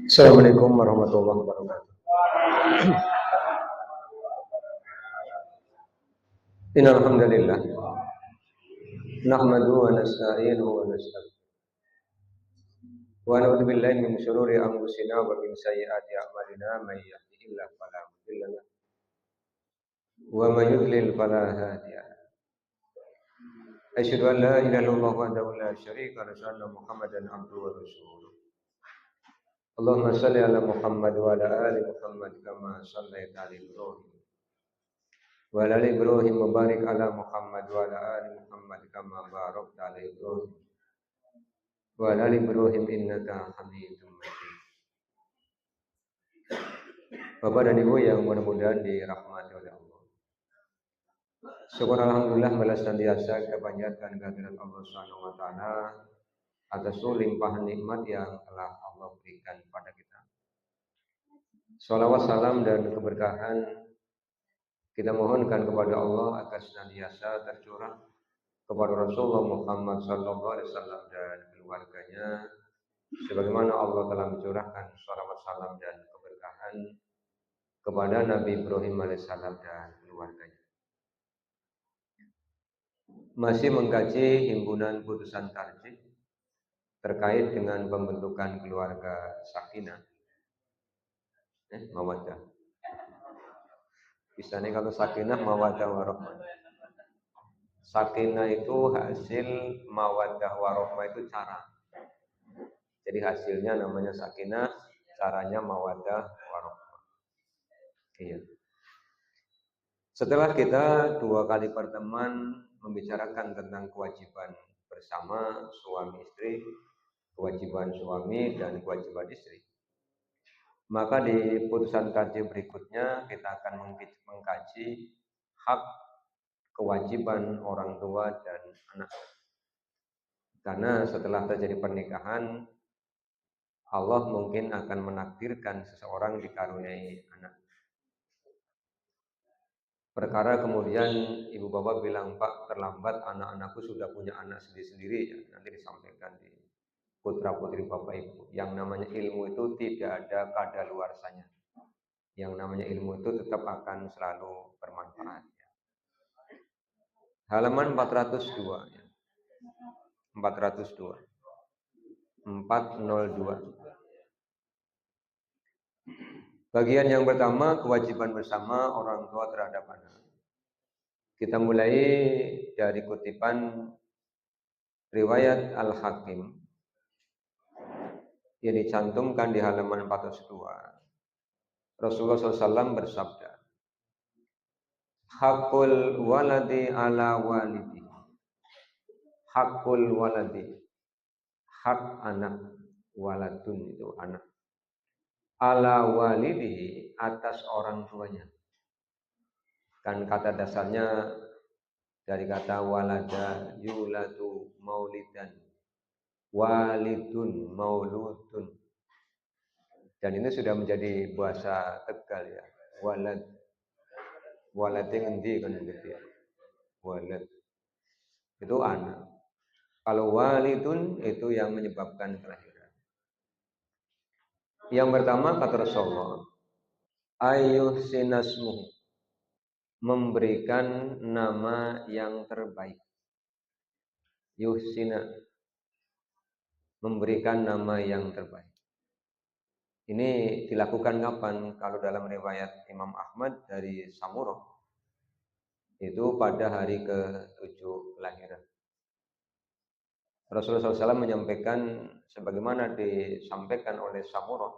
Assalamualaikum warahmatullahi wabarakatuh. Innal hamdalillah nahmaduhu wa nasta'inuhu wa nastaghfiruh wa na'udzu billahi min shururi anfusina wa min sayyiati a'malina may yahdihillahu fala mudilla lahu wa may yudlil fala hadiya lahu. Asyhadu an la ilaha illallah wahdahu la syarika lahu wa asyhadu anna Muhammadan abduhu wa rasuluh. Allahumma shalli ala Muhammad wa ala ali Muhammad kama shallaita ala Ibrahim wa ala ali Ibrahim wa barik ala Muhammad wa ala ali Muhammad kama barakta ala Ibrahim wa ala ali Ibrahim innaka Hamidum Majid. Bapak dan Ibu yang mudah-mudahan dirahmati oleh Allah. Syukur alhamdulillah balas senantiasa kita panjatkan kehadirat Allah Subhanahu wa taala atas limpahan nikmat yang telah Allah berikan kepada kita. Shalawat salam dan keberkahan kita mohonkan kepada Allah agar senantiasa tercurah kepada Rasulullah Muhammad SAW dan keluarganya, sebagaimana Allah telah mencurahkan shalawat salam dan keberkahan kepada Nabi Ibrahim alaihissalam dan keluarganya. Masih mengkaji himpunan putusan tarjih terkait dengan pembentukan keluarga sakinah, mawaddah. Misalnya kalau sakinah, mawaddah, warahmah. Sakinah itu hasil, mawaddah, warahmah itu cara. Jadi hasilnya namanya sakinah, caranya mawaddah, warahmah. Iya. Setelah kita 2 kali pertemuan membicarakan tentang kewajiban bersama suami istri, kewajiban suami dan kewajiban istri, maka di putusan kaji berikutnya kita akan mengkaji hak kewajiban orang tua dan anak. Karena setelah terjadi pernikahan, Allah mungkin akan menakdirkan seseorang dikaruniai anak. Perkara kemudian ibu bapak bilang, Pak, terlambat, anak-anakku sudah punya anak sendiri-sendiri, ya, nanti disampaikan di putra putri bapak ibu. Yang namanya ilmu itu tidak ada kadaluarsanya. Yang namanya ilmu itu tetap akan selalu bermanfaat. Halaman 402, ya. 402, 402. Bagian yang pertama, kewajiban bersama orang tua terhadap anak. Kita mulai dari kutipan riwayat Al-Hakim yang dicantumkan di halaman 402. Rasulullah SAW bersabda, hakul waladi ala walidi. Hakul waladi, hak anak, waladun itu anak, ala walidi, atas orang tuanya. Kan kata dasarnya dari kata walada yuladu maulidan, walidun mauludun. Dan ini sudah menjadi bahasa Tegal, ya. Walad, waladnya ngendi kan gitu ya. Walad itu anak. Kalau walidun itu yang menyebabkan kelahiran. Yang pertama kata Rasulullah, ayyuhsinasmuhu, memberikan nama yang terbaik. Yuhsina, memberikan nama yang terbaik. Ini dilakukan kapan? Kalau dalam riwayat Imam Ahmad dari Samurah, itu pada hari ke-7 kelahiran. Rasulullah SAW menyampaikan sebagaimana disampaikan oleh Samurah,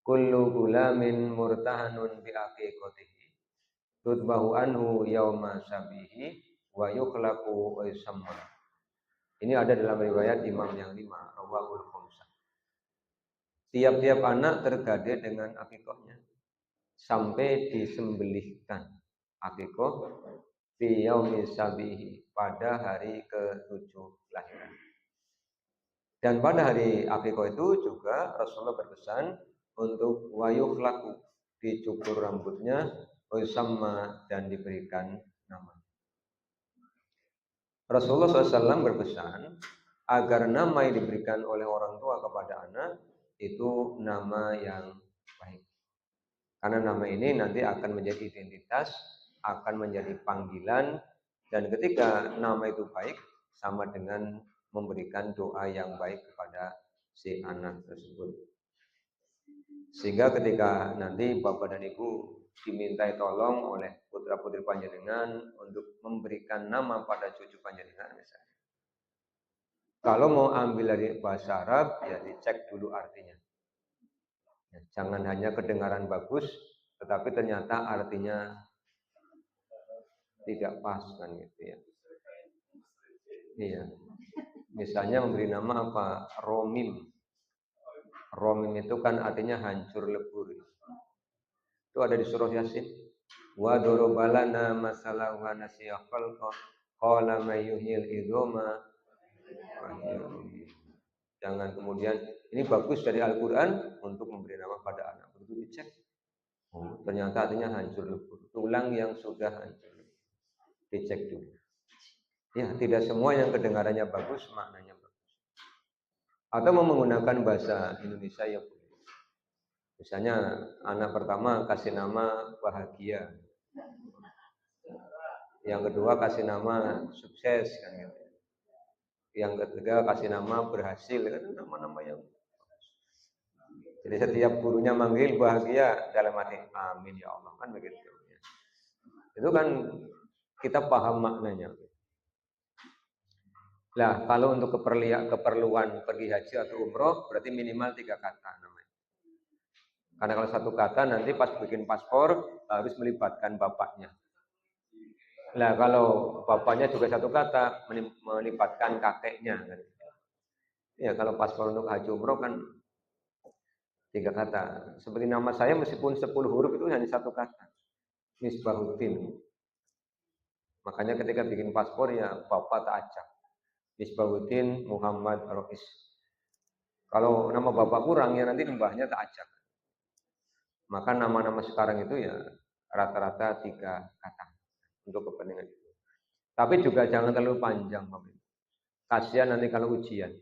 kullu gulamin murtahanun bi aqiqatihi tudbahu anhu yauma sabihi wa yukhlaqu wa yusamma. Ini ada dalam riwayat Imam yang 5, rawahul khamsah. Tiap-tiap anak tergadai dengan akikahnya sampai disembelihkan akikah fi yaumi sabihi, pada hari ke-7 kelahiran. Dan pada hari akikah itu juga Rasulullah berpesan untuk wayukhlaku, dicukur rambutnya, sama, dan diberikan nama. Rasulullah SAW berpesan agar nama yang diberikan oleh orang tua kepada anak itu nama yang baik. Karena nama ini nanti akan menjadi identitas, akan menjadi panggilan, dan ketika nama itu baik, sama dengan memberikan doa yang baik kepada si anak tersebut. Sehingga ketika nanti Bapak dan Ibu dimintai tolong oleh putra-putri panjenengan untuk memberikan nama pada cucu panjenengan misalnya. Kalau mau ambil dari bahasa Arab, ya dicek dulu artinya. Ya, jangan hanya kedengaran bagus, tetapi ternyata artinya tidak pas kan gitu ya. Iya. Misalnya memberi nama apa? Romim. Romim itu kan artinya hancur lebur. Itu ada di surah Yasin. Wa dorobalana masalah wa nasiya khalqa qala may yuhyil idzama. Jangan kemudian ini bagus dari Al-Qur'an untuk memberi nama pada anak. Perlu dicek. Oh, ternyata artinya hancur lebur. Tulang yang sudah hancur. Dicek dulu. Ya, tidak semua yang kedengarannya bagus maknanya bagus. Atau mau menggunakan bahasa Indonesia ya boleh. Misalnya anak pertama kasih nama bahagia. Yang kedua kasih nama sukses kan gitu. Yang ketiga kasih nama berhasil kan nama-nama yang bagus. Jadi setiap gurunya manggil bahagia dalam hati amin ya Allah kan begitu. Itu kan kita paham maknanya. Nah, kalau untuk keperluan pergi haji atau umroh, berarti minimal 3 kata namanya. Karena kalau 1 kata nanti pas bikin paspor harus melibatkan bapaknya. Nah, kalau bapaknya juga 1 kata melibatkan kakeknya. Ya, kalau paspor untuk haji umroh kan 3 kata. Seperti nama saya meskipun 10 huruf itu hanya 1 kata. Misbahuddin. Makanya ketika bikin paspor ya bapak tak acak. Misbahuddin Muhammad Rois. Kalau nama bapak kurang ya nanti mbahnya tak acak. Maka nama-nama sekarang itu ya rata-rata 3 kata untuk kepentingan itu. Tapi juga jangan terlalu panjang, kasihan nanti kalau ujian.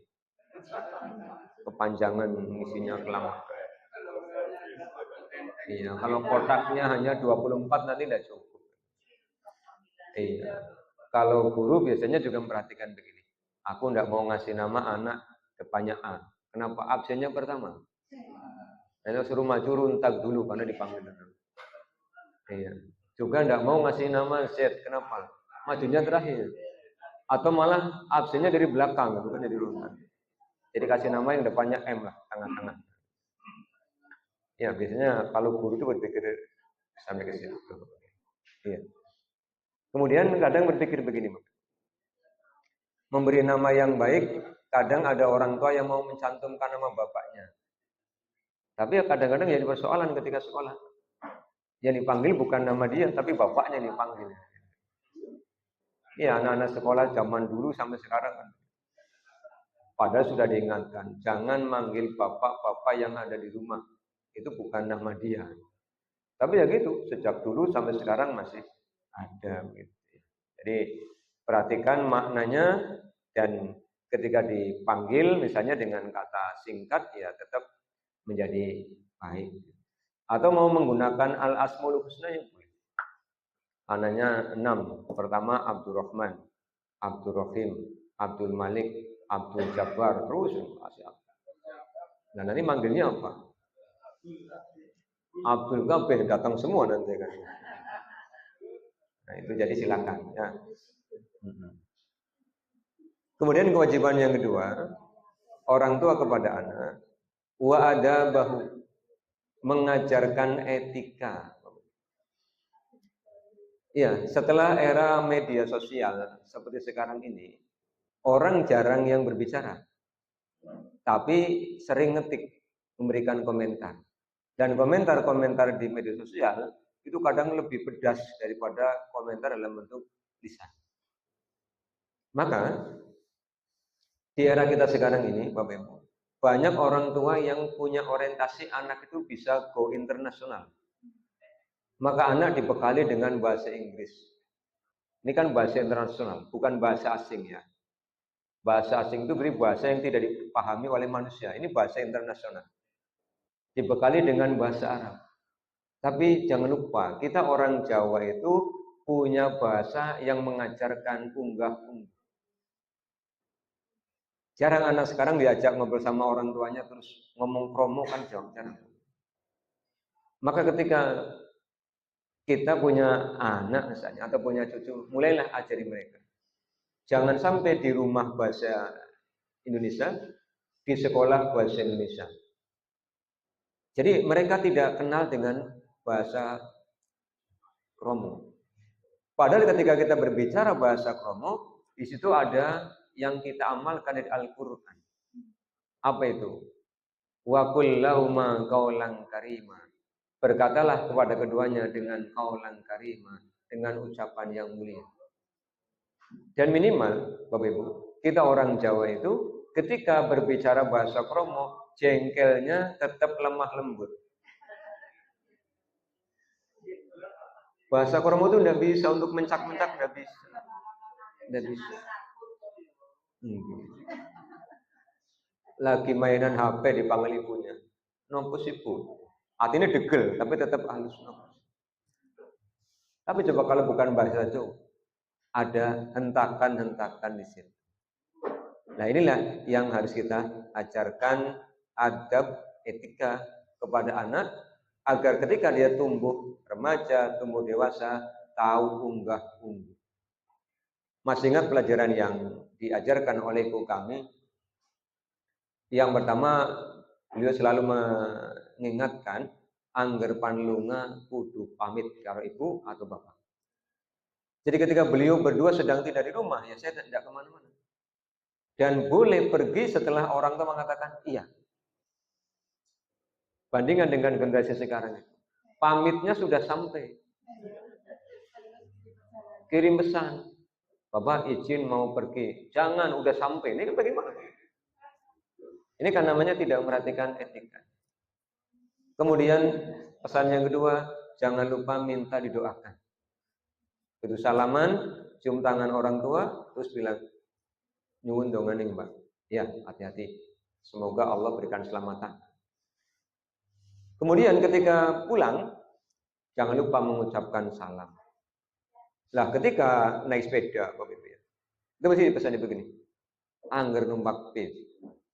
Kepanjangan isinya kelamaan. Iya, kalau kotaknya hanya 24 nanti tidak cukup. Iya. Kalau guru biasanya juga memperhatikan begini. Aku tidak mau ngasih nama anak depannya A. Kenapa? Absennya pertama. Saya suruh maju runtak dulu karena dipanggil dulu. Iya. Juga tidak mau ngasih nama Z. Kenapa? Majunya terakhir. Atau malah absennya dari belakang, bukan dari runtak. Jadi kasih nama yang depannya M lah, tengah-tengah. Ya biasanya kalau guru itu berpikir sampai ke situ. Iya. Kemudian kadang berpikir begini, memberi nama yang baik, kadang ada orang tua yang mau mencantumkan nama bapaknya. Tapi ya kadang-kadang jadi persoalan ketika sekolah. Yang dipanggil bukan nama dia, tapi bapaknya yang dipanggil. Iya, anak-anak sekolah zaman dulu sampai sekarang kan. Padahal sudah diingatkan, jangan manggil bapak-bapak yang ada di rumah. Itu bukan nama dia. Tapi ya gitu, sejak dulu sampai sekarang masih ada. Gitu. Jadi perhatikan maknanya dan ketika dipanggil misalnya dengan kata singkat ya tetap menjadi baik. Atau mau menggunakan al-asmaul husna yang boleh. Anaknya 6. Pertama Abdurrahman, Abdurrahim, Abdul Malik, Abdul Jabbar, terus kasih. Nah nanti manggilnya apa? Abdul Kabeh datang semua nanti kan. Nah itu jadi silakan ya. Kemudian kewajiban yang kedua, orang tua kepada anak, wa adabahu, mengajarkan etika. Ya, setelah era media sosial seperti sekarang ini, orang jarang yang berbicara, tapi sering ngetik, memberikan komentar. Dan komentar-komentar di media sosial itu kadang lebih pedas daripada komentar dalam bentuk lisan. Maka di era kita sekarang ini, Bapak Ibu, banyak orang tua yang punya orientasi anak itu bisa go internasional. Maka anak dibekali dengan bahasa Inggris. Ini kan bahasa internasional, bukan bahasa asing ya. Bahasa asing itu beri bahasa yang tidak dipahami oleh manusia. Ini bahasa internasional. Dibekali dengan bahasa Arab. Tapi jangan lupa, kita orang Jawa itu punya bahasa yang mengajarkan unggah-ungguh. Jarang anak sekarang diajak ngobrol sama orang tuanya terus ngomong kromo kan jarang. Maka ketika kita punya anak misalnya atau punya cucu, mulailah ajari mereka. Jangan sampai di rumah bahasa Indonesia, di sekolah bahasa Indonesia. Jadi mereka tidak kenal dengan bahasa kromo. Padahal ketika kita berbicara bahasa kromo, di situ ada yang kita amalkan dari Al-Quran. Apa itu? Wa qul lahuma qaulan karima. Berkatalah kepada keduanya dengan qaulan karima, dengan ucapan yang mulia. Dan minimal, Bapak Ibu, kita orang Jawa itu ketika berbicara bahasa kromo, jengkelnya tetap lemah lembut. Bahasa kromo itu tidak bisa untuk mencak-mencak, tidak bisa. Lagi mainan HP dipanggil ibunya, nopo ibu. Artinya degel, tapi tetap halus. Tapi coba kalau bukan bahasa Jawa, ada hentakan-hentakan di sini. Nah inilah yang harus kita ajarkan adab etika kepada anak agar ketika dia tumbuh remaja, tumbuh dewasa, tahu unggah-ungguh. Masih ingat pelajaran yang diajarkan oleh ibu kami? Yang pertama, beliau selalu mengingatkan angger panlunga kudu pamit karo ibu atau bapak. Jadi ketika beliau berdua sedang tidak di rumah, ya saya tidak kemana-mana. Dan boleh pergi setelah orang tua mengatakan iya. Bandingkan dengan generasi sekarang itu. Pamitnya sudah sampai. Kirim pesan. Bapak izin mau pergi. Jangan udah sampai. Ini kan bagaimana? Ini kan namanya tidak memperhatikan etika. Kemudian pesan yang kedua, jangan lupa minta didoakan. Begitu salaman, cium tangan orang tua, terus bilang, nyuwun donganing Mbak. Ya, hati-hati. Semoga Allah berikan keselamatan. Kemudian ketika pulang, jangan lupa mengucapkan salam. Nah, ketika naik sepeda, Bapak Ibu ya, itu mesti pesannya begini. Angger numpak bis,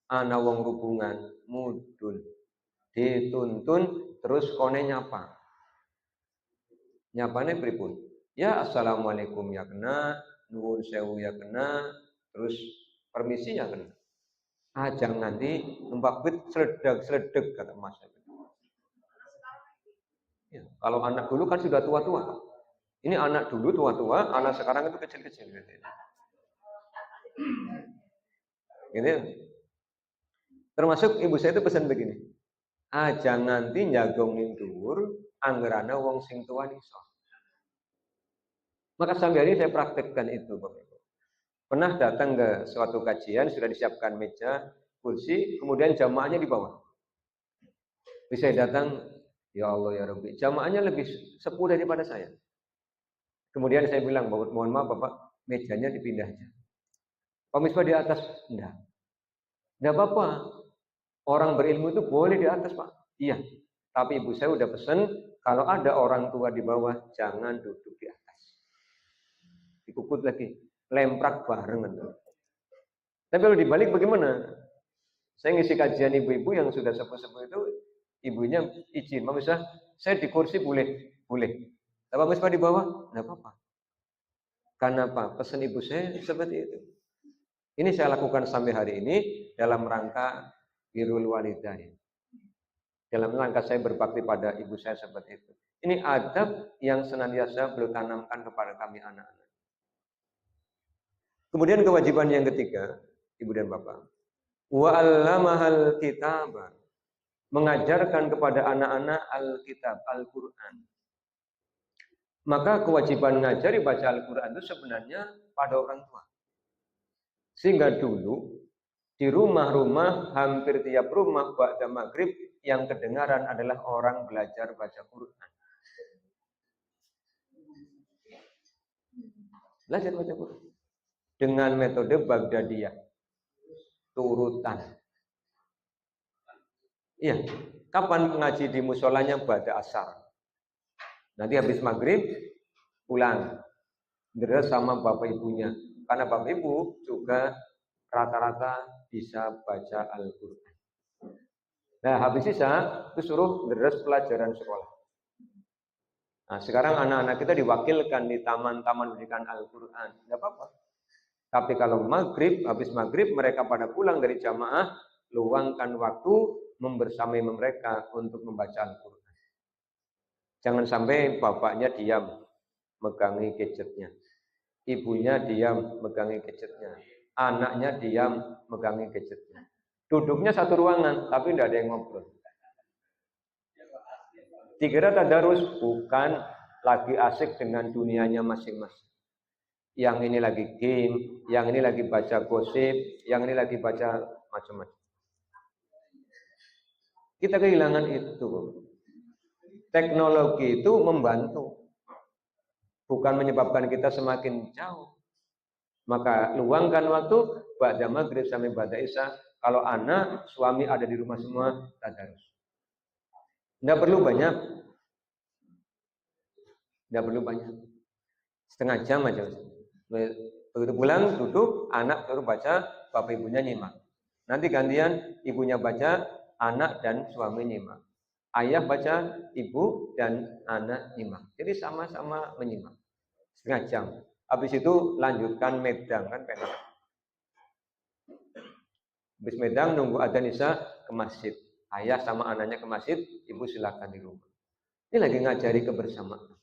ana wong hubungan, mudun, dituntun, terus kone nyapa. Nyapane pripun? Ya, assalamualaikum ya kena, nuwun sewu ya kena, terus permisi ya kena. Ajang nanti numpak bis seledak-seledek kata Mas. Ya, kalau anak dulu kan sudah tua-tua. Ini anak dulu tua-tua, anak sekarang itu kecil-kecil. Gitu. Termasuk ibu saya itu pesan begini. Aja nganti njagongin dhuwur anggerana wong sing tua iso. Maka sampai hari ini saya praktekkan itu, Bapak Ibu. Pernah datang ke suatu kajian, sudah disiapkan meja, kursi, kemudian jamaahnya di bawah. Bisa datang, ya Allah ya Rabbi, jamaahnya lebih sepuh daripada saya. Kemudian saya bilang, mohon maaf Bapak, mejanya dipindah aja. Pak Misbah di atas, enggak. Enggak apa-apa. Orang berilmu itu boleh di atas, Pak. Iya. Tapi ibu saya udah pesen, kalau ada orang tua di bawah, jangan duduk di atas. Dikukut lagi, lemprak bareng. Tapi kalau dibalik bagaimana? Saya ngisi kajian ibu-ibu yang sudah sepuh-sepuh itu, ibunya izin, Pak Misbah, saya di kursi boleh. Pak Misbah di bawah, enggak apa-apa. Karena apa? Pesan ibu saya seperti itu. Ini saya lakukan sampai hari ini dalam rangka birrul walidain. Dalam rangka saya berbakti pada ibu saya seperti itu. Ini adab yang senantiasa beliau tanamkan kepada kami anak-anak. Kemudian kewajiban yang ketiga, ibu dan bapak. Wa 'allamahal kitaba. Mengajarkan kepada anak-anak Alkitab, Al-Quran. Maka kewajiban ngajari baca Al-Quran itu sebenarnya pada orang tua. Sehingga dulu di rumah-rumah, hampir tiap rumah ba'da maghrib yang kedengaran adalah orang belajar baca Quran. Belajar baca Quran dengan metode Baghdadiyah, turutan. Iya, kapan ngaji di musolanya pada asar. Nanti habis maghrib pulang, deres sama bapak ibunya. Karena bapak ibu juga rata-rata bisa baca Al-Quran. Nah, habis sisa itu suruh deres pelajaran sekolah. Nah, sekarang anak-anak kita diwakilkan di taman-taman pendidikan Al-Quran. Tidak apa-apa. Tapi kalau maghrib, habis maghrib mereka pada pulang dari jamaah, luangkan waktu membersamai mereka untuk membaca Al-Quran. Jangan sampai bapaknya diam, megangi gadgetnya. Ibunya diam, megangi gadgetnya. Anaknya diam, megangi gadgetnya. Duduknya satu ruangan, tapi tidak ada yang ngobrol. Dikira tadarus, bukan lagi asik dengan dunianya masing-masing. Yang ini lagi game, yang ini lagi baca gosip, yang ini lagi baca macam-macam. Kita kehilangan itu. Teknologi itu membantu, bukan menyebabkan kita semakin jauh. Maka luangkan waktu ba'da maghrib sampai ba'da isya. Kalau anak, suami ada di rumah semua, tadarus. Tidak perlu banyak. Tidak perlu banyak. Setengah jam aja. Begitu pulang, duduk, anak baru baca, bapak ibunya nyimak. Nanti gantian, ibunya baca, anak dan suami nyimak. Ayah baca, ibu dan anak nyimak. Jadi sama-sama menyimak. Setengah jam. Habis itu lanjutkan medang, kan penak. Habis medang nunggu adzan isya ke masjid. Ayah sama anaknya ke masjid, ibu silakan di rumah. Ini lagi ngajari kebersamaan.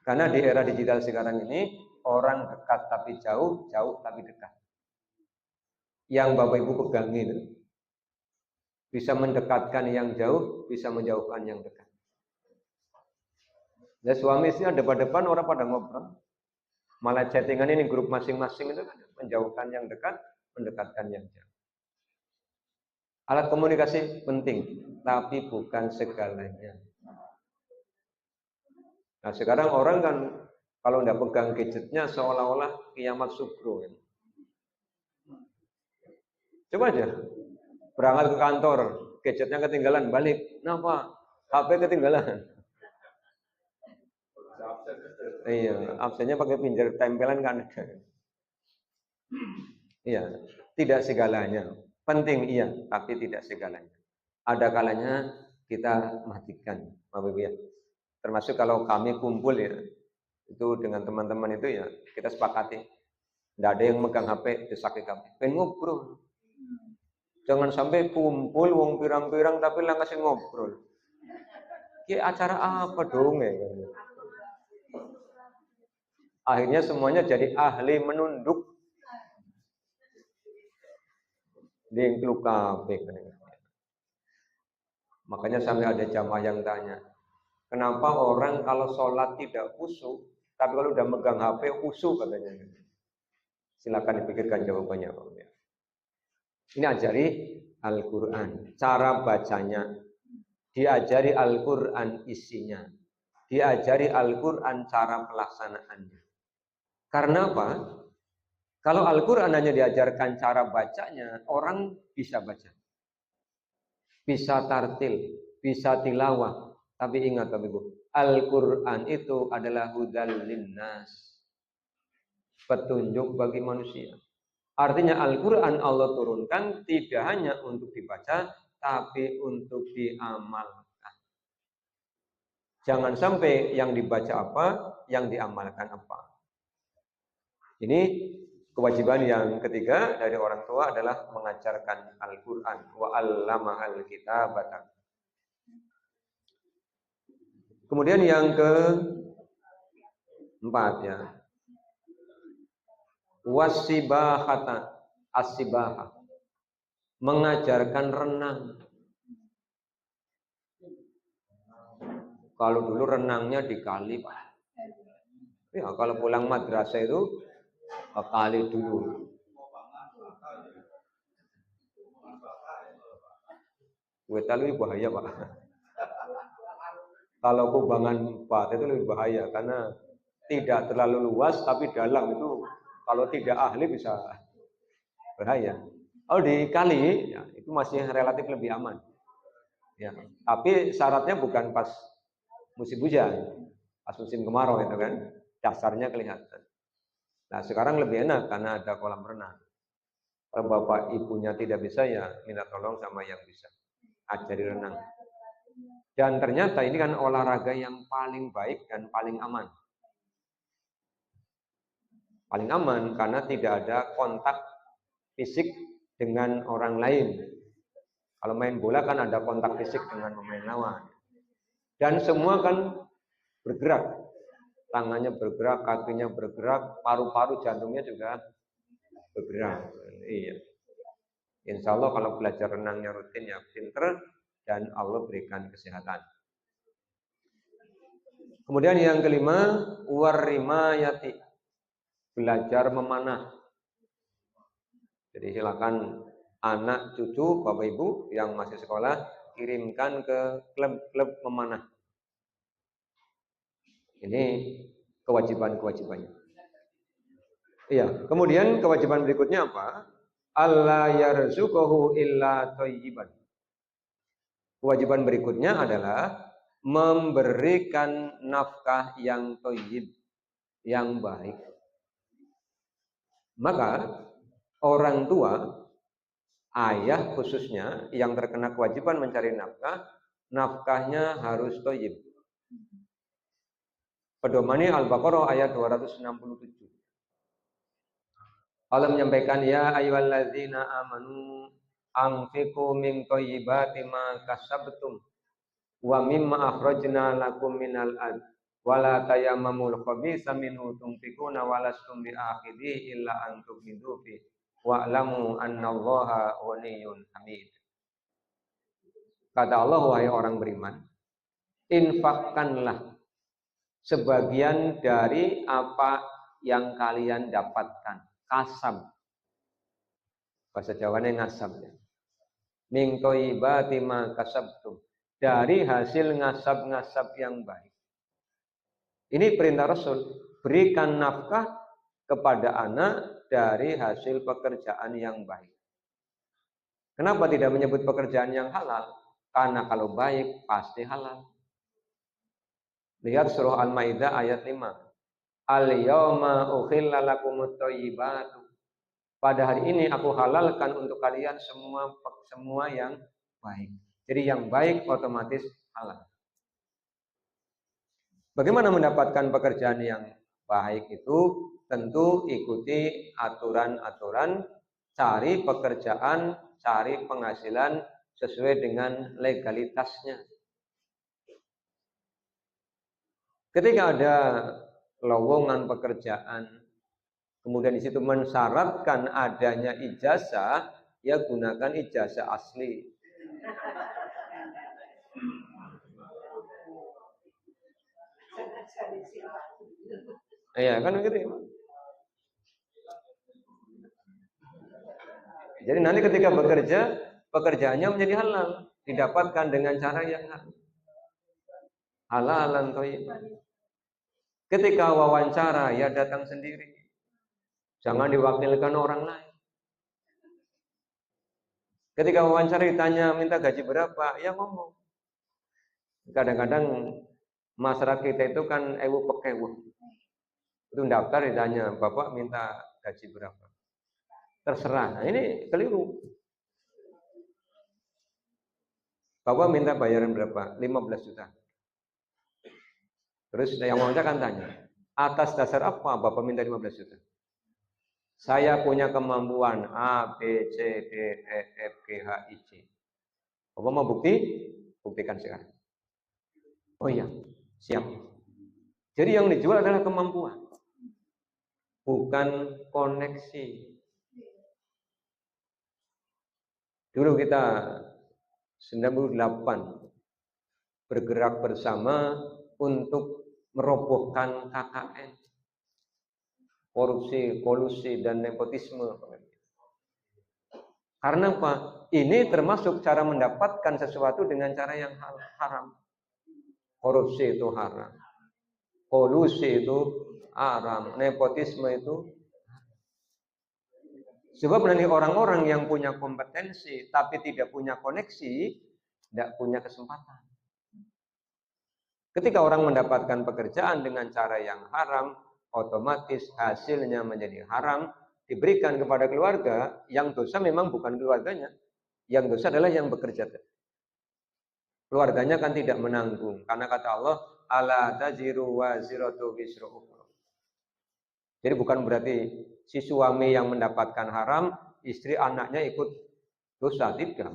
Karena di era digital sekarang ini, orang dekat tapi jauh, jauh tapi dekat. Yang Bapak Ibu pegangin. Bisa mendekatkan yang jauh, bisa menjauhkan yang dekat. Dan suami istri depan-depan orang pada ngobrol. Malah chattingan ini grup masing-masing itu kan menjauhkan yang dekat, mendekatkan yang jauh. Alat komunikasi penting, tapi bukan segalanya. Nah sekarang orang kan kalau tidak pegang gadgetnya seolah-olah kiamat subro. Coba aja, berangkat ke kantor, gadgetnya ketinggalan, balik. Kenapa? HP ketinggalan. Iya, absennya pakai pinjar tempelan kan. Iya, tidak segalanya. Penting iya, tapi tidak segalanya. Ada kalanya kita matikan, Bapak Ibu ya. Termasuk kalau kami kumpul ya, itu dengan teman-teman itu ya, kita sepakati. Tidak ada yang megang HP, desak kami. Pengen ngobrol. Jangan sampai kumpul, wong pirang-pirang, tapi lah kasih ngobrol. Kayak acara apa dong ya? Akhirnya semuanya jadi ahli menunduk. Dingkluk kabeh. Makanya sampai ada jamaah yang tanya, kenapa orang kalau sholat tidak khusyuk, tapi kalau udah megang HP khusyuk katanya. Silakan dipikirkan jawabannya. Ini ajari Al-Quran, cara bacanya, diajari Al-Quran isinya, diajari Al-Quran cara pelaksanaannya. Karena apa? Kalau Al-Quran hanya diajarkan cara bacanya, orang bisa baca. Bisa tartil, bisa tilawah. Tapi ingat Bapak Ibu, Al-Quran itu adalah hudal linnas. Petunjuk bagi manusia. Artinya Al-Quran Allah turunkan tidak hanya untuk dibaca, tapi untuk diamalkan. Jangan sampai yang dibaca apa, yang diamalkan apa. Ini kewajiban yang ketiga dari orang tua adalah mengajarkan Al-Quran. Wa 'allamahal kitabata. Kemudian yang keempat ya. Wasibahata, as-sibahah. Mengajarkan renang. Kalau dulu renangnya di kali, Pak. Ya, kalau pulang madrasah itu kali dulu. Wetal lebih bahaya, Pak. Kalau kubangan Pak itu lebih bahaya karena tidak terlalu luas tapi dalam itu kalau tidak ahli bisa bahaya. Kalau di kali ya, itu masih relatif lebih aman. Ya, tapi syaratnya bukan pas musim hujan, pas musim kemarau itu kan dasarnya kelihatan. Nah sekarang lebih enak karena ada kolam renang. Kalau bapak ibunya tidak bisa ya minta tolong sama yang bisa ajari renang. Dan ternyata ini kan olahraga yang paling baik dan paling aman. Paling aman karena tidak ada kontak fisik dengan orang lain. Kalau main bola kan ada kontak fisik dengan pemain lawan. Dan semua kan bergerak. Tangannya bergerak, kakinya bergerak, paru-paru jantungnya juga bergerak. Iya. Insya Allah kalau belajar renangnya rutin ya pinter dan Allah berikan kesehatan. Kemudian yang kelima, warimayati, belajar memanah. Jadi silakan anak cucu bapak ibu yang masih sekolah kirimkan ke klub-klub memanah. Ini kewajiban-kewajibannya. Iya, kemudian kewajiban berikutnya apa? Alla yarzuquhu illa thayyiban. Kewajiban berikutnya adalah memberikan nafkah yang thayyib, yang baik. Maka orang tua, ayah khususnya yang terkena kewajiban mencari nafkah, nafkahnya harus thayyib. Pedomani Al-Baqarah ayat 267. Allah menyampaikan ya ayyuhalladzina amanu anfiqu min thayyibati ma kasabtum wa mimma akhrajna lakum minal ard wala tayammamul khabisa minhu tunfiquna walastum bi'akhidhi illa an tughmidu fi wa'lamu annallaha ghaniyyun hamid. Kata Allah, wahai orang beriman, infakkanlah sebagian dari apa yang kalian dapatkan. Kasab, bahasa Jawanya ngasab ya. Min thayyibati ma kasabtum, dari hasil ngasab-ngasab yang baik. Ini perintah Rasul, berikan nafkah kepada anak dari hasil pekerjaan yang baik. Kenapa tidak menyebut pekerjaan yang halal? Karena kalau baik pasti halal. Lihat surah Al-Maidah ayat 5. Al-yawma ukhilla lakumut thayyibatu. Pada hari ini aku halalkan untuk kalian semua yang baik. Jadi yang baik otomatis halal. Bagaimana mendapatkan pekerjaan yang baik itu? Tentu ikuti aturan-aturan, cari pekerjaan, cari penghasilan sesuai dengan legalitasnya. Ketika ada lowongan pekerjaan, kemudian di situ mensyaratkan adanya ijazah, ya gunakan ijazah asli. Iya kan gitu ya. Jadi nanti ketika bekerja, pekerjaannya menjadi halal, didapatkan dengan cara yang halal. Halalan thayyiban. Ketika wawancara ya datang sendiri. Jangan diwakilkan orang lain. Ketika wawancara ditanya minta gaji berapa, ya ngomong. Kadang-kadang masyarakat kita itu kan ewu pekewu. Itu daftar ditanya, Bapak minta gaji berapa? Terserah. Nah, ini keliru. Bapak minta bayaran berapa? 15 juta. Terus yang wawancara kan tanya, atas dasar apa Bapak minta 15 juta? Saya punya kemampuan A, B, C, D, E, F, G, H, I, J. Bapak mau bukti? Buktikan sekarang. Oh iya, siap. Jadi yang dijual adalah kemampuan, bukan koneksi. Dulu kita 98 bergerak bersama untuk merobohkan KKN. Korupsi, kolusi, dan nepotisme. Karena apa? Ini termasuk cara mendapatkan sesuatu dengan cara yang haram. Korupsi itu haram. kolusi itu haram, nepotisme itu. Sebab nanti orang-orang yang punya kompetensi tapi tidak punya koneksi, tidak punya kesempatan. Ketika orang mendapatkan pekerjaan dengan cara yang haram, otomatis hasilnya menjadi haram, diberikan kepada keluarga, yang dosa memang bukan keluarganya, yang dosa adalah yang bekerja. Keluarganya kan tidak menanggung, karena kata Allah, ala taziru waziratu wisra ukhra. Jadi bukan berarti si suami yang mendapatkan haram, istri anaknya ikut dosa, tidak.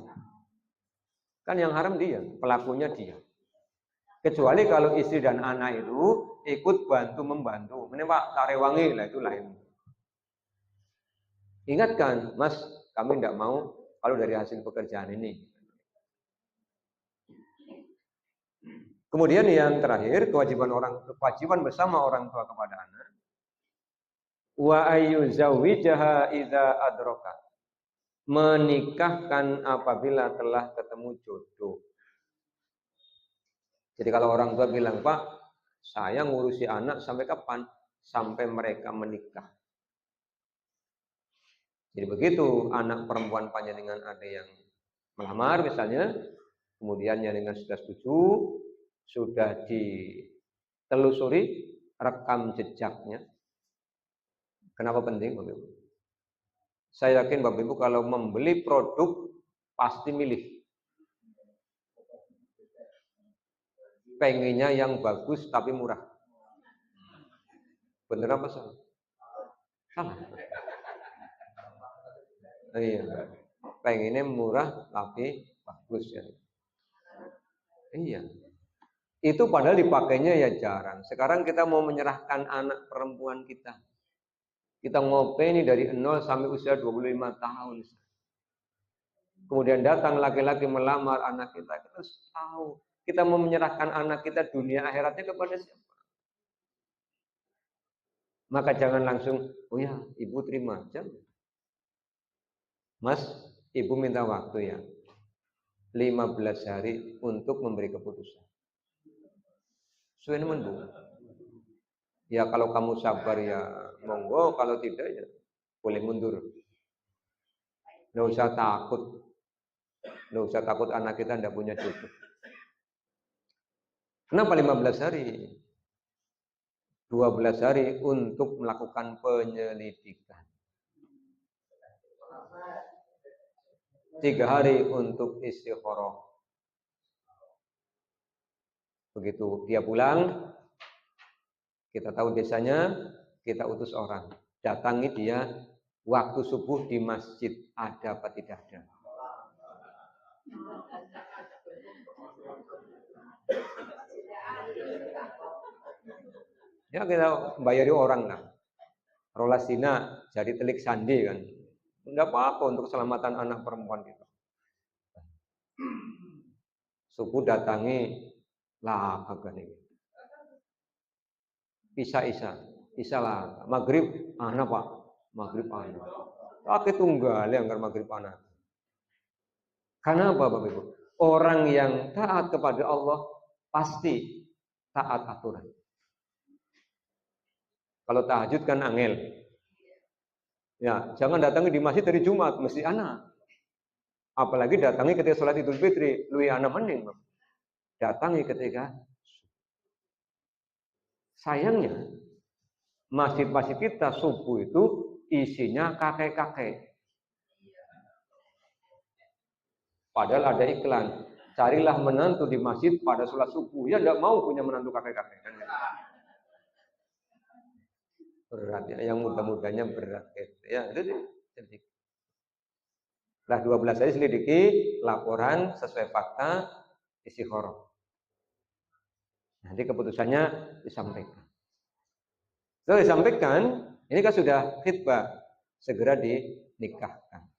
Kan yang haram dia, pelakunya dia. Kecuali kalau istri dan anak itu ikut bantu-membantu. Ini Pak, tak rewangi lah, itu lain. Ingatkan, Mas, kami tidak mau kalau dari hasil pekerjaan ini. Kemudian yang terakhir, kewajiban bersama orang tua kepada anak. Wa ayyuzawijaha idza adraka. Menikahkan apabila telah ketemu jodoh. Jadi kalau orang tua bilang, Pak, saya ngurusi anak sampai kapan? Sampai mereka menikah. Jadi begitu anak perempuan panjenengan ada yang melamar misalnya, kemudian dengan sudah setuju, sudah ditelusuri rekam jejaknya. Kenapa penting, Bapak Ibu? Saya yakin Bapak Ibu kalau membeli produk pasti milih. Pengennya yang bagus tapi murah. Bener apa salah? Salah. Iya. Pengennya murah tapi bagus ya. Iya. Itu padahal dipakainya ya jarang. Sekarang kita mau menyerahkan anak perempuan kita. Kita ngopeni dari 0 sampai usia 25 tahun. Kemudian datang laki-laki melamar anak kita. Kita harus tahu. Kita mau menyerahkan anak kita dunia akhiratnya kepada siapa? Maka jangan langsung, oh ya, ibu terima. Jangan. Mas, ibu minta waktu ya. 15 hari untuk memberi keputusan. Sudah Bu. Ya kalau kamu sabar ya monggo, kalau tidak ya boleh mundur. Nggak usah takut. Nggak usah takut anak kita tidak punya jodoh. Kenapa 15 hari? 12 hari untuk melakukan penyelidikan. 3 hari untuk istikharah. Begitu dia pulang, kita tahu desanya, kita utus orang. Datangi dia waktu subuh di masjid, ada apa tidak ada. Ya kita bayari orang lah. Rolasina jadi telik sandi kan. Enggak apa-apa untuk keselamatan anak perempuan kita. Subuh datangi lah kagak nih. Isa lah. Maghrib anak Pak. Maghrib anak. Pakai tunggal yang maghrib anak. Karena apa Bapak Ibu? Orang yang taat kepada Allah pasti taat aturan. Kalau tahajud kan angel. Ya, jangan datangi di masjid dari Jumat, mesti anak. Apalagi datangi ketika sholat Idul Fitri, luwi anak mending. Datangi ketika sayangnya masjid-masjid kita subuh itu isinya kakek-kakek. Padahal ada iklan, carilah menantu di masjid pada sholat subuh. Ya tidak mau punya menantu kakek-kakek. Berat ya, yang muda-mudanya berat gitu. Ya, itu sedikit. Setelah 12 hari selidiki, laporan sesuai fakta, istikharah. Nanti keputusannya disampaikan. Setelah disampaikan, ini kan sudah khitbah, segera dinikahkan.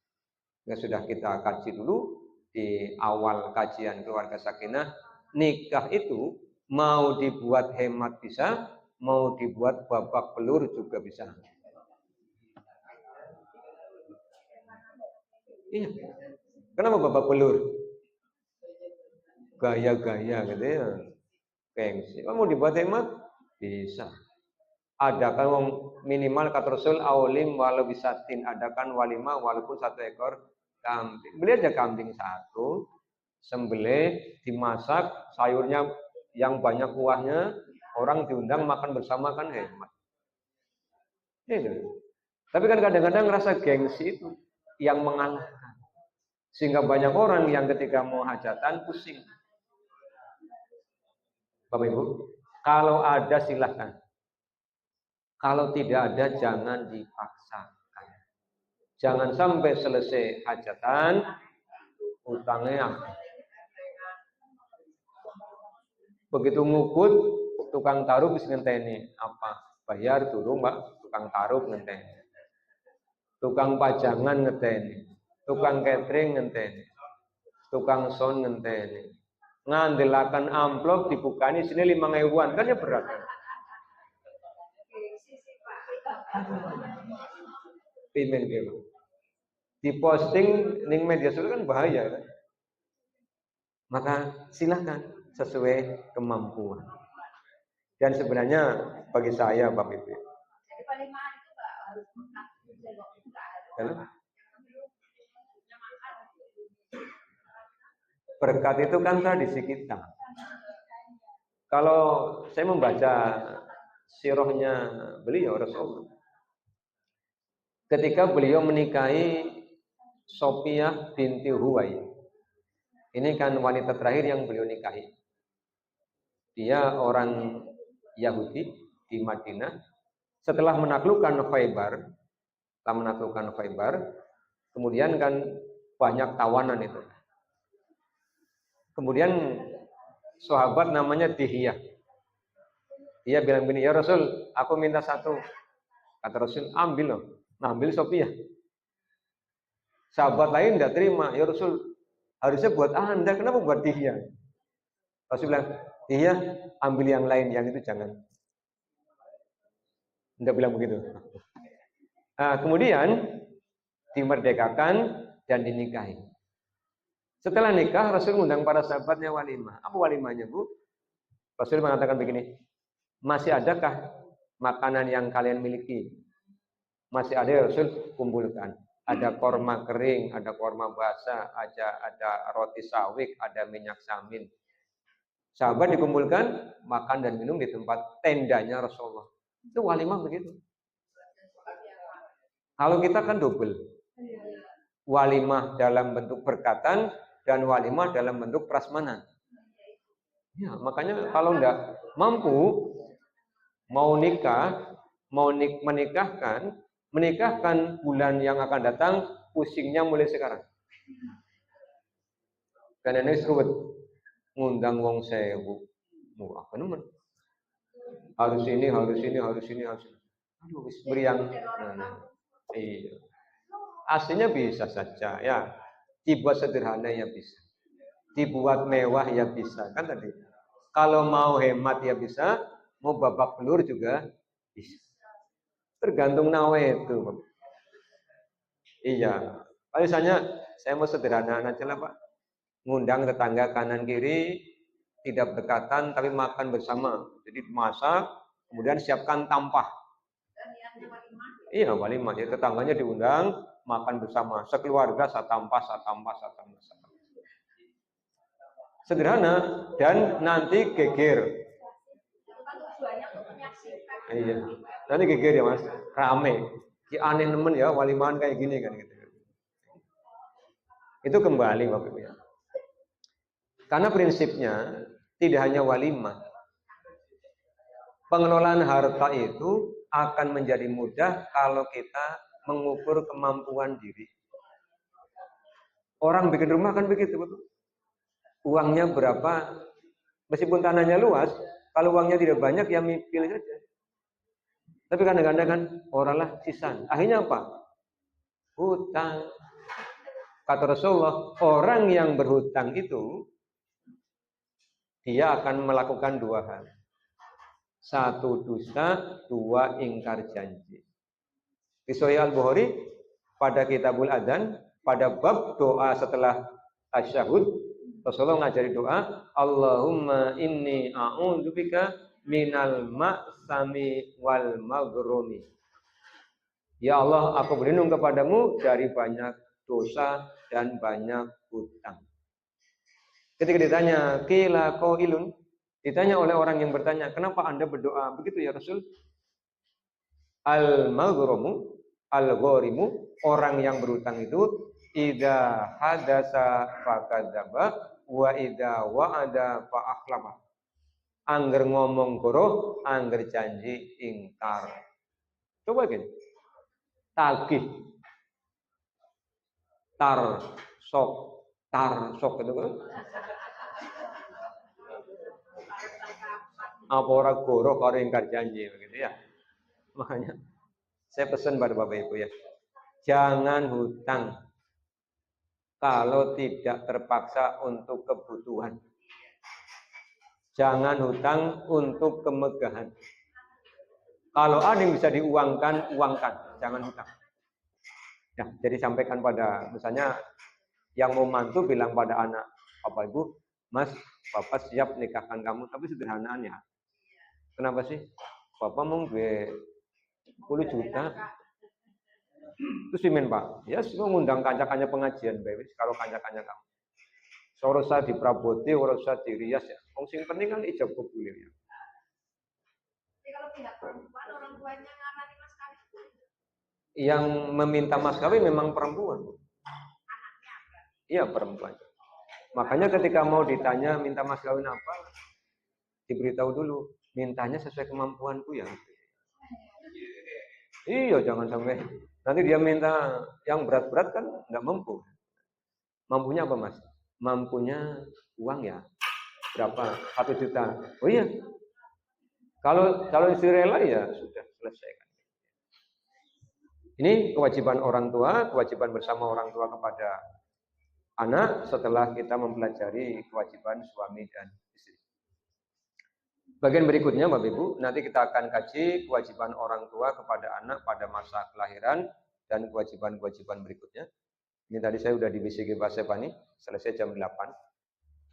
Yang sudah kita kaji dulu di awal kajian keluarga sakinah, nikah itu mau dibuat hemat bisa, mau dibuat babak belur juga bisa. Iya. Kenapa babak belur? Gaya-gaya gitu ya. Gengsi. Mau dibuat hemat, Bisa. Adakan wong minimal kata Rasul aulim walau bisatin, adakan walimah walaupun 1 ekor kambing. Beli aja kambing 1, sembelih, dimasak, sayurnya yang banyak kuahnya, orang diundang makan bersama kan hemat. Itu. Tapi kan kadang-kadang rasa gengsi itu yang mengalahkan. Sehingga banyak orang yang ketika mau hajatan pusing. Bapak Ibu, kalau ada silahkan. Kalau tidak ada jangan dipaksakan. Jangan sampai selesai hajatan utangnya. Begitu ngukut tukang taruh bisa ngenteni apa? Bayar turun Mbak, tukang taruh ngenteni. Tukang pajangan ngenteni. Tukang catering ngenteni. Tukang sound ngenteni. Ngandelakan amplop dibukani sini 5.000-an kan ya berat. Pimen gitu. Diposting ning media sosial kan bahaya kan? Maka silahkan sesuai kemampuan. Dan sebenarnya bagi saya Bapak Ibu. Berkat itu kan tradisi kita. Kalau saya membaca sirahnya beliau Rasulullah, ketika beliau menikahi Sophiyah binti Huwai, ini kan wanita terakhir yang beliau nikahi. Dia orang Yahudi di Madinah. Setelah menaklukkan Khaybar, kemudian kan banyak tawanan itu. Kemudian sahabat namanya Dihiyah. Dia bilang begini, ya Rasul, aku minta 1. Kata Rasul, ambil loh. Nah, ambil Sophiyah. Sahabat lain tidak terima, ya Rasul, harusnya buat Anda, kenapa buat Dihiyah? Rasul bilang, Dihiyah, ambil yang lain, yang itu jangan. Tidak bilang begitu. Nah, kemudian dimerdekakan dan dinikahi. Setelah nikah, Rasul mengundang para sahabatnya walimah. Apa walimahnya, Bu? Rasul mengatakan begini, masih adakah makanan yang kalian miliki? Masih ada ya Rasul, kumpulkan. Ada korma kering, ada korma basah, ada roti sawik, ada minyak samin. Sahabat dikumpulkan, makan dan minum di tempat tendanya Rasulullah. Itu walimah begitu. Kalau kita kan double. Walimah dalam bentuk berkatan dan walimah dalam bentuk prasmanan. Ya, makanya kalau enggak mampu mau nikah, menikahkan bulan yang akan datang, pusingnya mulai sekarang. Karena ini serubet ngundang wong sewu. Apa nemen? Harus ini. Aduh, wis meriang. Iya. Aslinya bisa saja ya. Dibuat sederhana ya bisa. Dibuat mewah ya bisa. Kan tadi. Kalau mau hemat ya bisa, mau babak belur juga bisa. Tergantung nawe itu. Iya. Misalnya saya mau sederhana aja lah Pak. Ngundang tetangga kanan kiri, tidak berdekatan tapi makan bersama. Jadi masak, kemudian siapkan tampah. Iya, walimah. Jadi tetangganya diundang, makan bersama. Sekeluarga satampah. Sederhana dan nanti geger. Iya. Nanti geger ya Mas, rame. Ki aneh nemen ya walimahan kayak gini kan gitu. Itu kembali Bapak Ibu ya. Karena prinsipnya tidak hanya walimah. Pengelolaan harta itu akan menjadi mudah kalau kita mengukur kemampuan diri. Orang bikin rumah kan begitu, betul. Uangnya berapa? Meskipun tanahnya luas, kalau uangnya tidak banyak ya pilih saja. Tapi kadang-kadang kan oranglah sisan. Akhirnya apa? Hutang. Kata Rasulullah, orang yang berhutang itu dia akan melakukan 2 hal. 1 dusta, 2 ingkar janji. Di Sahih Al-Bukhari pada Kitabul Adzan, pada bab doa setelah tasyahud, Rasulullah ngajari doa, Allahumma inni a'udzubika minal ma'sami wal maghrumi. Ya Allah, aku berlindung kepadamu dari banyak dosa dan banyak hutang. Ketika ditanya, qila qailun, ditanya oleh orang yang bertanya, kenapa Anda berdoa begitu ya Rasul? Al-maghrumu, al-ghorimu, orang yang berhutang itu idza hadasa fakadzaba wa idza wa'ada fa akhlafa. Angger ngomong goroh, angger janji ingkar. Coba gini. Tagih, tar sok itu kan. Apa ora goroh karo ingkar janji begitu ya. Makanya saya pesan pada Bapak Ibu ya. Jangan hutang kalau tidak terpaksa untuk kebutuhan. Jangan hutang untuk kemegahan. Kalau ada yang bisa diuangkan, uangkan. Jangan hutang. Ya, jadi sampaikan pada, misalnya yang mau mantu bilang pada anak, Bapak Ibu, Mas, Bapak siap nikahkan kamu, tapi sederhanaan ya. Kenapa sih? Bapak mau gue 10 juta. Terus dimin Pak, ya semua ngundang kanca-kanca pengajian, bebas kalau kanca-kanca kamu. Ora usah dipraboti, ora usah dirias ya. Wong sing penting kan ijab kabul ya. Tapi kalau pihak perempuan orang tuanya ngarani mas kawin. Yang meminta mas kawin memang perempuan. Anaknya. Iya perempuan. Makanya ketika mau ditanya minta mas kawin apa, diberitahu dulu, mintanya sesuai kemampuanku ya. Iya jangan sampai nanti dia minta yang berat-berat kan nggak mampu. Mampunya apa mas? Mampunya uang ya berapa? 1 juta. Oh iya. Kalau istri rela ya sudah selesai. Ini kewajiban orang tua, kewajiban bersama orang tua kepada anak setelah kita mempelajari kewajiban suami dan istri. Bagian berikutnya Bapak Ibu, nanti kita akan kaji kewajiban orang tua kepada anak pada masa kelahiran dan kewajiban-kewajiban berikutnya. Ini tadi saya sudah dibisiki Pak Sepani, selesai jam 8.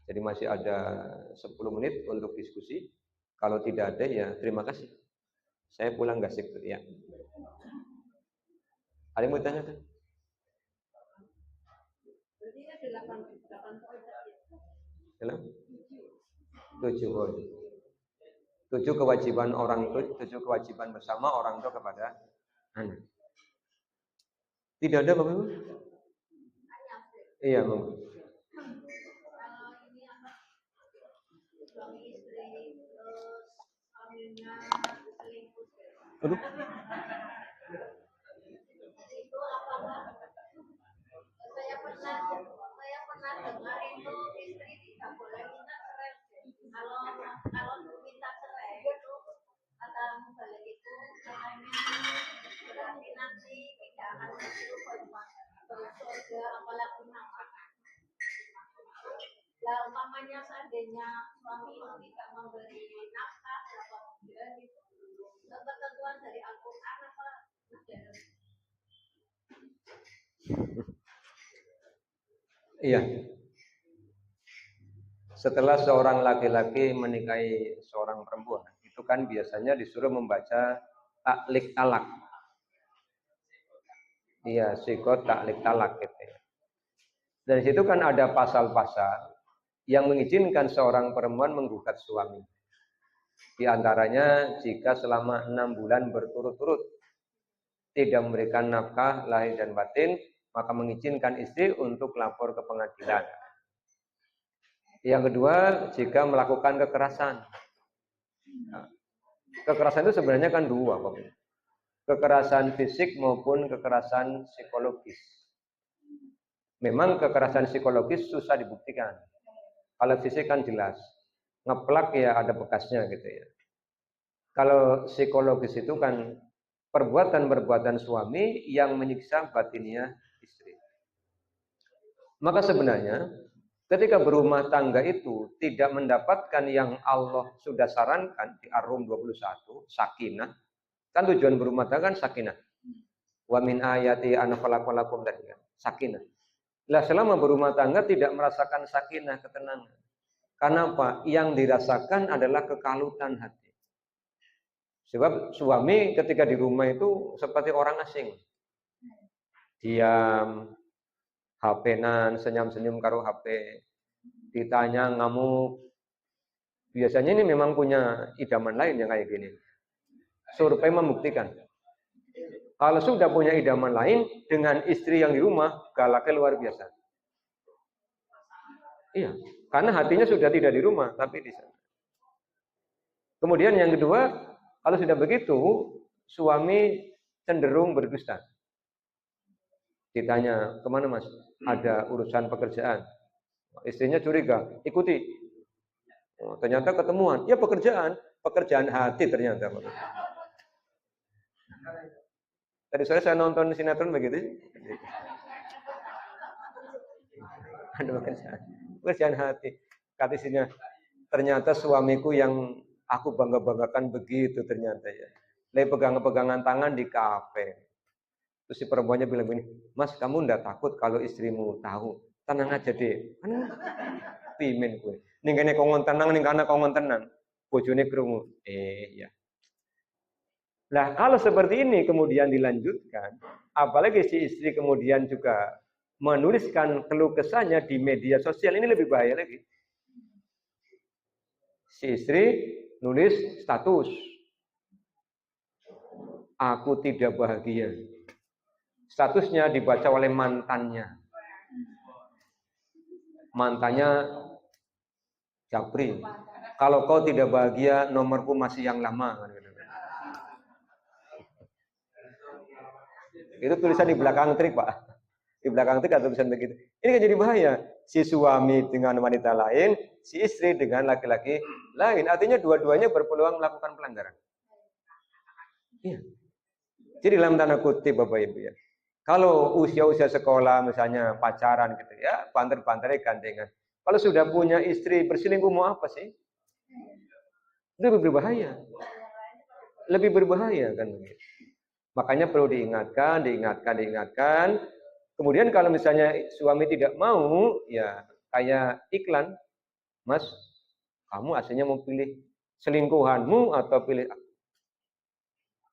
Jadi masih ada 10 menit untuk diskusi. Kalau tidak ada ya terima kasih. Saya pulang gak sip ya. Ada yang mau tanya kan? Berarti 7 kewajiban orang tua, 7 kewajiban bersama orang tua kepada anak. Tidak ada Bapak Ibu? Iya, Bang. Aduh. Saya pernah dengar itu istri tidak boleh minta cerai. Kalau minta cerai itu kata balik itu katanya berarti nanti tidak akan masuk surga apalagi nafkah. Lah umpamanya seandainya suami tidak memberi nafkah berapa bulan itu ketentuan dari Al-Quran apa? Iya. Setelah seorang laki-laki menikahi seorang perempuan, itu kan biasanya disuruh membaca taklik talak. Iya, sikot taklik talak gitu ya. Dari situ kan ada pasal-pasal yang mengizinkan seorang perempuan menggugat suami. Di antaranya jika selama 6 bulan berturut-turut tidak memberikan nafkah lahir dan batin, maka mengizinkan istri untuk lapor ke pengadilan. Yang kedua, jika melakukan kekerasan. Kekerasan itu sebenarnya kan 2, Pak. Kekerasan fisik maupun kekerasan psikologis. Memang kekerasan psikologis susah dibuktikan. Kalau fisik kan jelas. Ngeplak ya ada bekasnya gitu ya. Kalau psikologis itu kan perbuatan-perbuatan suami yang menyiksa batinnya istri. Maka sebenarnya ketika berumah tangga itu tidak mendapatkan yang Allah sudah sarankan di Ar-Rum 21, sakinah. Kan tujuan berumah tangga kan sakinah. Wa min ayati an khalaqalakum tadi kan, sakinah. Lah selama berumah tangga tidak merasakan sakinah, ketenangan. Karena apa? Yang dirasakan adalah kekalutan hati. Sebab suami ketika di rumah itu seperti orang asing. Diam, HP-nan, senyum-senyum karo HP. Ditanya ngamuk. Biasanya ini memang punya idaman lain yang kayak gini. Survei membuktikan. Kalau sudah punya idaman lain, dengan istri yang di rumah, galaknya luar biasa. Iya, karena hatinya sudah tidak di rumah, tapi di sana. Kemudian yang kedua, kalau sudah begitu, suami cenderung berdusta. Ditanya, kemana mas? Ada urusan pekerjaan. Istrinya curiga, ikuti. Oh, ternyata ketemuan, ya pekerjaan hati ternyata. Tadi sore saya nonton sinetron begitu. Ada pekerjaan hati. Kata istrinya, ternyata suamiku yang aku bangga-banggakan begitu ternyata ya. Lagi pegangan-pegangan tangan di kafe. Terus si perempuannya bilang begini, mas kamu ndak takut kalau istrimu tahu? Tenang aja deh. Pimen gue. Ning kene kongon tenang, ning kana kongon tenang. Bojone krungu. Ya. Nah, kalau seperti ini kemudian dilanjutkan, apalagi si istri kemudian juga menuliskan keluh kesahnya di media sosial, ini lebih bahaya lagi. Si istri nulis status, aku tidak bahagia. Statusnya dibaca oleh mantannya. Mantannya Japri. Kalau kau tidak bahagia, nomorku masih yang lama. Itu tulisan di belakang trik, Pak. Di belakang trik ada tulisan begitu. Ini kan jadi bahaya. Si suami dengan wanita lain, si istri dengan laki-laki lain. Artinya dua-duanya berpeluang melakukan pelanggaran. Iya. Jadi dalam tanda kutip Bapak Ibu ya. Kalau usia-usia sekolah misalnya pacaran gitu ya, banter-banternya gandengan. Kalau sudah punya istri berselingkuh mau apa sih? Lebih berbahaya. Lebih berbahaya kan begitu. Makanya perlu diingatkan. Kemudian kalau misalnya suami tidak mau, ya kayak iklan, Mas, kamu aslinya mau pilih selingkuhanmu atau pilih aku?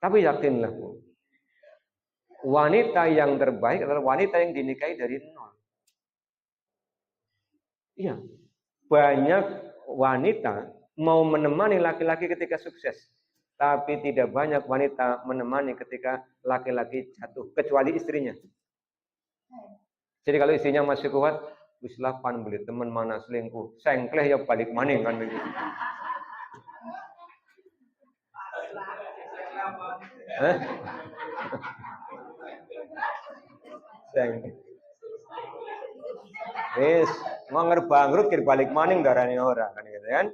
Tapi yakinlah, Bu, wanita yang terbaik adalah wanita yang dinikahi dari nol. Iya, banyak wanita mau menemani laki-laki ketika sukses. Tapi tidak banyak wanita menemani ketika laki-laki jatuh, kecuali istrinya. Jadi kalau istrinya masih kuat, wis lapan beli teman mana selingkuh, sengkleh ya balik maning kan begitu. Sengkleh. Wis ngonger bangkrut kir balik maning darane orang kan gitu kan.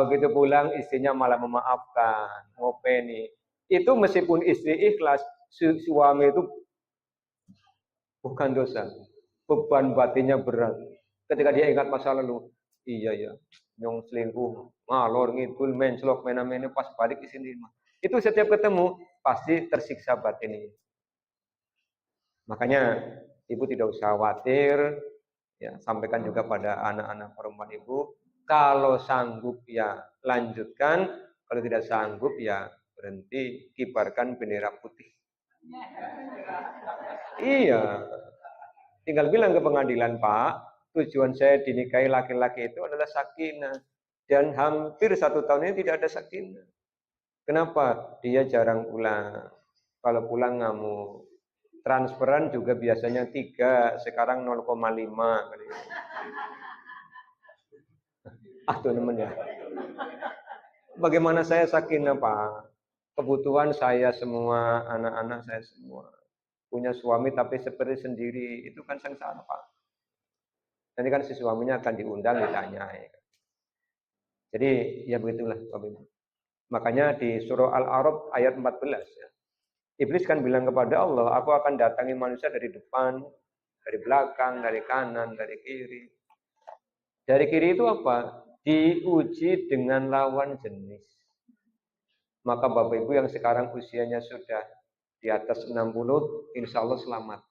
Begitu pulang istrinya malah memaafkan, ngopeni. Itu meskipun istri ikhlas, suami itu bukan dosa. Beban batinnya berat. Ketika dia ingat masa lalu, iya ya, nyong selingkuh, ngalor ngidul, menclok, mena-mena pas balik ke sini. Itu setiap ketemu pasti tersiksa batinnya. Makanya ibu tidak usah khawatir, ya, sampaikan juga pada anak-anak perempuan ibu, kalau sanggup ya lanjutkan, kalau tidak sanggup ya berhenti, kibarkan bendera putih. Iya, tinggal bilang ke pengadilan, Pak, tujuan saya dinikahi laki-laki itu adalah sakinah, dan hampir 1 tahun ini tidak ada sakinah. Kenapa? Dia jarang pulang. Kalau pulang ngamuk. Transferan juga biasanya 3, sekarang 0,5. Tuh teman ya. Bagaimana saya sakinah, Pak? Kebutuhan saya semua, anak-anak saya semua. Punya suami tapi seperti sendiri, itu kan sengsara, Pak. Nanti kan si suaminya akan diundang, ditanya. Ya. Jadi ya begitulah, Bapak Ibu. Makanya di surah Al-A'raf ayat 14 ya. Iblis kan bilang kepada Allah, aku akan datangi manusia dari depan, dari belakang, dari kanan, dari kiri. Dari kiri itu apa? Diuji dengan lawan jenis. Maka Bapak Ibu yang sekarang usianya sudah di atas 60, insya Allah selamat.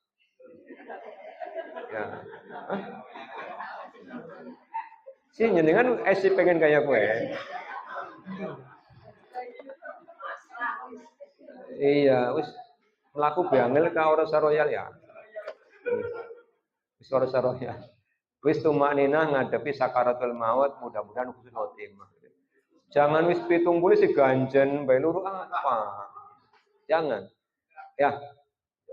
Ya. Si jenengan pengen kayak gue. Iya, wis mlaku bangel ka ora royal ya. Wis ora royal. Wis tumakninah ngadepi sakaratul maut, mudah-mudahan husnul khotimah. Jangan wis 70 si ganjen bae luru apa. Jangan. Ya,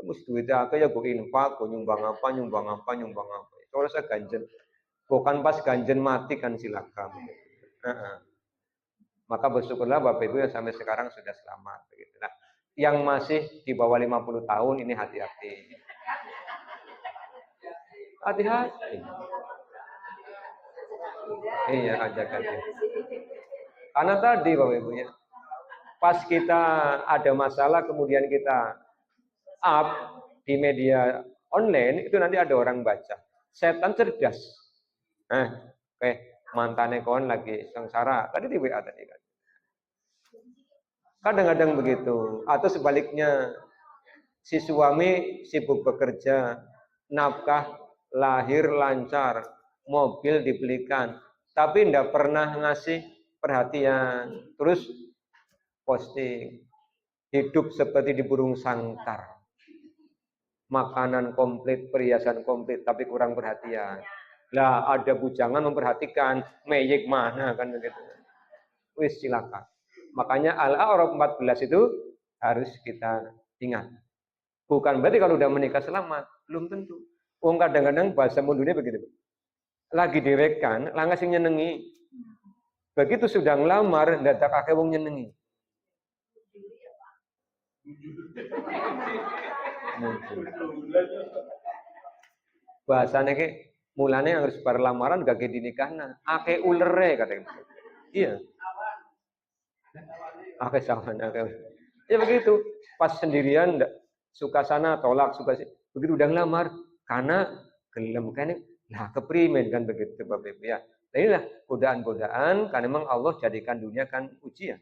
mesti duit akeh ya go infak, go nyumbang apa, nyumbang apa, nyumbang apa. Kalau saya ganjen. Bukan pas ganjen mati kan silakan. Maka bersyukurlah Bapak Ibu yang sampai sekarang sudah selamat begitu. Nah, yang masih di bawah 50 tahun ini hati-hati. Hati-hati. Iya, ajak-ajak. Karena tadi Bapak Ibu ya, pas kita ada masalah kemudian kita up di media online, itu nanti ada orang baca. Setan cerdas. Oke, mantannya kawan lagi sengsara. Tadi di WA tadi kan. Kadang-kadang begitu. Atau sebaliknya, si suami sibuk bekerja, nafkah lahir lancar, mobil dibelikan, tapi tidak pernah ngasih perhatian. Terus posting, hidup seperti di burung sangkar. Makanan komplit, perhiasan komplit, tapi kurang perhatian. Lah ada bujangan memperhatikan, meyek mana kan begitu. Wis silakan. Makanya Al-A'raf 14 itu harus kita ingat. Bukan berarti kalau udah menikah selamat, belum tentu. Kadang-kadang bahasa mundurnya begitu. Lagi direkan, langkah sing nyenengi. Begitu sudah ngelamar, dadak akeh wong nyenengi. Bahasanya ke mulane harus bar lamaran gak dinikahna. Akeh ulere katanya. Iya. Akeh sawan akeh. Ya begitu. Pas sendirian suka sana tolak, suka sini. Begitu udah ngelamar karena gelem kan. Nah, keprimen kan begitu Bapak Ibu ya. Nah, inilah godaan-godaan karena memang Allah jadikan dunia kan ujian.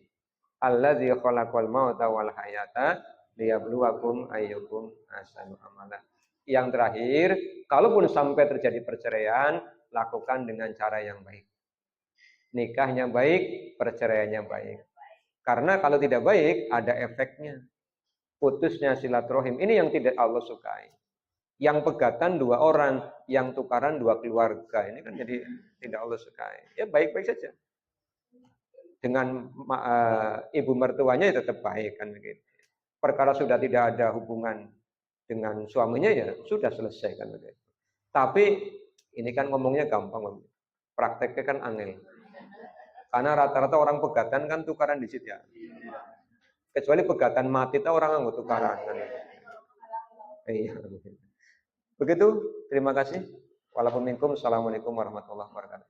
Allazi khalaqal mauta wal hayata liyabluwakum ayyukum ahsanu amala. Yang terakhir, kalaupun sampai terjadi perceraian, lakukan dengan cara yang baik. Nikahnya baik, perceraiannya baik. Karena kalau tidak baik, ada efeknya. Putusnya silaturahim. Ini yang tidak Allah sukai. Yang pegatan 2 orang, yang tukaran 2 keluarga. Ini kan jadi tidak Allah sukai. Ya baik-baik saja. Dengan ibu mertuanya ya tetap baik kan begitu. Perkara sudah tidak ada hubungan dengan suaminya ya sudah selesai kan begitu. Tapi ini kan ngomongnya gampang, prakteknya kan angel. Karena rata-rata orang pegatan kan tukaran di situ ya. Kecuali pegatan mati itu orang nggak tukaran kan. Iya. Begitu, terima kasih. Walaupun minkum, assalamualaikum warahmatullahi wabarakatuh.